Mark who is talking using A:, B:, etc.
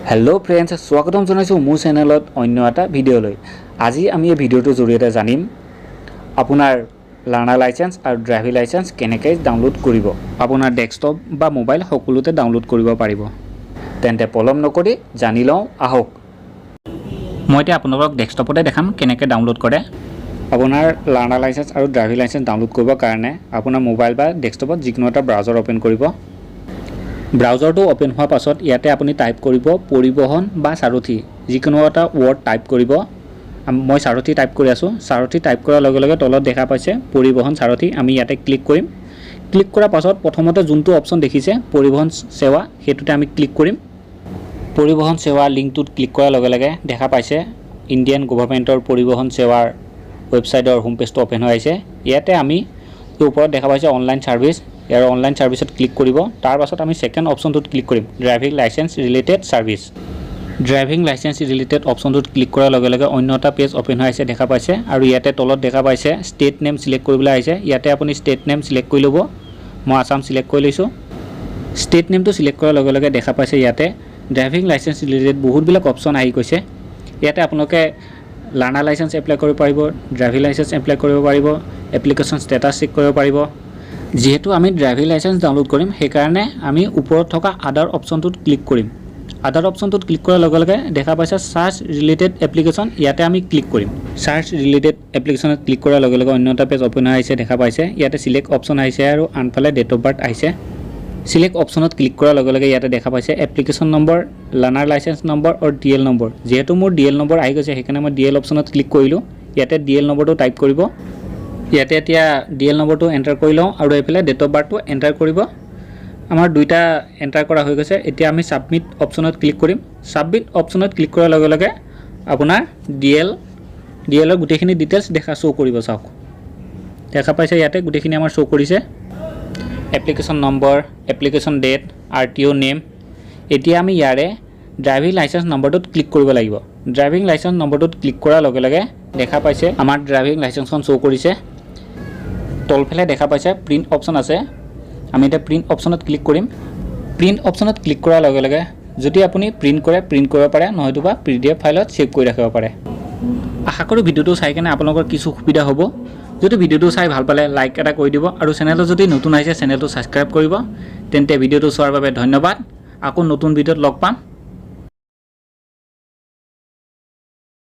A: hello friends स्वागतम जनाइছো মোৰ চেনেলত অন্য এটা ভিডিঅ'লৈ আজি আমি এই ভিডিঅ'টোৰ জৰিয়তে জানিম আপোনাৰ লাৰ্নাৰ লাইসেন্স আৰু ড্ৰাইভিং লাইসেন্স কেনেকৈ ডাউনলোড কৰিব আপোনাৰ ডেস্কটপ বা মোবাইল সকলোতে ডাউনলোড কৰিব পাৰিব তেন্তে পলম নকৰি জানি লওঁ আহক মই এতিয়া আপোনালোকক ডেস্কটপতে দেখাম কেনেকৈ ডাউনলোড কৰে আপোনাৰ লাৰ্নাৰ লাইসেন্স আৰু ড্ৰাইভিং লাইসেন্স ডাউনলোড কৰিবৰ কাৰণে আপোনাৰ মোবাইল বা ডেস্কটপত যিকোনো এটা ব্ৰাউজাৰ ওপেন কৰিব ব্ৰাউজাৰটো ওপেন হোৱাৰ পাছত ইয়াতে আপুনি টাইপ কৰিব পৰিবহন বা সাৰথি যিকোনো এটা ওয়াৰ্ড টাইপ কৰিব মই সাৰথি টাইপ কৰি আছো সাৰথি টাইপ কৰাৰ লগে লগে তলত দেখা পাইছে পৰিবহন সাৰথি আমি ইয়াতে ক্লিক কৰিম ক্লিক কৰাৰ পাছত প্ৰথমতে যোনটো অপচন দেখিছে পৰিবহন সেৱা হেতুতে আমি ক্লিক কৰিম পৰিবহন সেৱা লিংকটোত ক্লিক কৰাৰ লগে লগে দেখা পাইছে ইণ্ডিয়ান গভৰ্ণমেণ্টৰ পৰিবহন সেৱাৰ ওয়েবসাইটৰ হোম পেজটো ওপেন হৈ আছে ইয়াতে আমি ওপৰত দেখা পাইছে অনলাইন সাৰ্ভিস ইয়াৰ অনলাইন সাৰ্ভিসত ক্লিক কৰিব তাৰ পাছত আমি সেকেন্ড অপচনটোত ক্লিক কৰিম driving licence related service driving licence related অপচনটোত ক্লিক কৰাৰ লগে লগে অন্য এটা পেজ ওপেন হৈ আছে দেখা পাইছে আৰু ইয়াতে তলত দেখা পাইছে ষ্টেট নেম সিলেক্ট কৰিবলৈ আহিছে ইয়াতে আপুনি ষ্টেট নেম সিলেক্ট কৰি ল'ব মই আসাম সিলেক্ট কৰি লৈছো ষ্টেট নেমটো সিলেক্ট কৰাৰ লগে লগে দেখা পাইছে ইয়াতে ড্ৰাইভিং লাইসেন্স ৰিলেটেড বহুতবিলাক অপচন আহি গৈছে ইয়াতে আপোনালোকে লাৰ্নাৰ লাইসেন্স এপ্লাই কৰিব পাৰিব ড্ৰাইভিং লাইসেন্স এপ্লাই কৰিব পাৰিব এপ্লিকেশন ষ্টেটাস চেক কৰিব পাৰিব যেহেতু আমি ড্ৰাইভিং লাইসেন্স ডাউনলোড কৰিম সেই কাৰণে আমি ওপৰত থকা আদাৰ অপচনটোত ক্লিক কৰিম আদাৰ অপচনটোত ক্লিক কৰাৰ লগে লগে দেখা পাইছে সাৰ্চ ৰিলেটেড এপ্লিকেশন ইয়াতে আমি ক্লিক কৰিম সাৰ্চ ৰিলেটেড এপ্লিকেশনত ক্লিক কৰাৰ লগে লগে অন্য এটা পেজ ওপেন হৈছে দেখা পাইছে ইয়াতে সিলেক্ট অপচন আহিছে আৰু আনফালে ডেট অফ বাৰ্থ আহিছে সিলেক্ট অপচনত ক্লিক কৰাৰ লগে লগে ইয়াতে দেখা পাইছে application number learner licence number আৰু ডিএল নম্বৰ যেহেতু মোৰ ডিএল নম্বৰ আহি গৈছে সেইকাৰণে মই ডিএল অপচনত ক্লিক কৰিলো ইয়াতে ডিএল নম্বৰটো টাইপ কৰিব ইয়াতে এতিয়া ডিএল নম্বৰটো এন্টাৰ কৰি লওঁ আৰু এইফালে ডেট অফ বাৰ্থটো এন্টাৰ কৰিব আমাৰ দুইটা এন্টাৰ কৰা হৈ গৈছে এতিয়া আমি সাবমিট অপচনত ক্লিক কৰিম সাবমিট অপচনত ক্লিক কৰাৰ লগে লগে আপোনাৰ ডিএলৰ গোটেইখিনি ডিটেইলছ শো কৰিব চাওক দেখা পাইছে ইয়াতে গোটেইখিনি আমাৰ শো কৰিছে application number application date RTO name এতিয়া আমি ইয়াৰে ড্ৰাইভিং লাইসেন্স নম্বৰটোত ক্লিক কৰিব লাগিব ড্ৰাইভিং লাইসেন্স নম্বৰটোত ক্লিক কৰাৰ লগে লগে দেখা পাইছে আমাৰ ড্ৰাইভিং লাইসেন্সখন শো কৰিছে তলফালে দেখা পাইছে প্ৰিন্ট অপচন আছে আমি এটা প্ৰিন্ট অপচনত ক্লিক কৰিম প্ৰিন্ট অপচনত ক্লিক কৰাৰ লগে লগে যদি আপুনি প্ৰিন্ট কৰিব পাৰে নহয়তোবা পিডিএফ ফাইলত সেভ কৰি ৰাখিব পাৰে আশা কৰো ভিডিওটো চাই কেনে আপোনালোকৰ কিছু সুবিধা হ'ব যদি ভিডিওটো চাই ভাল পালে লাইক এটা কৰি দিব আৰু চেনেলটো যদি নতুন আহিছে চেনেলটো সাবস্ক্ৰাইব কৰিব তেন্তে ভিডিওটো চোৱাৰ বাবে ধন্যবাদ আকৌ নতুন ভিডিওত লগ পাম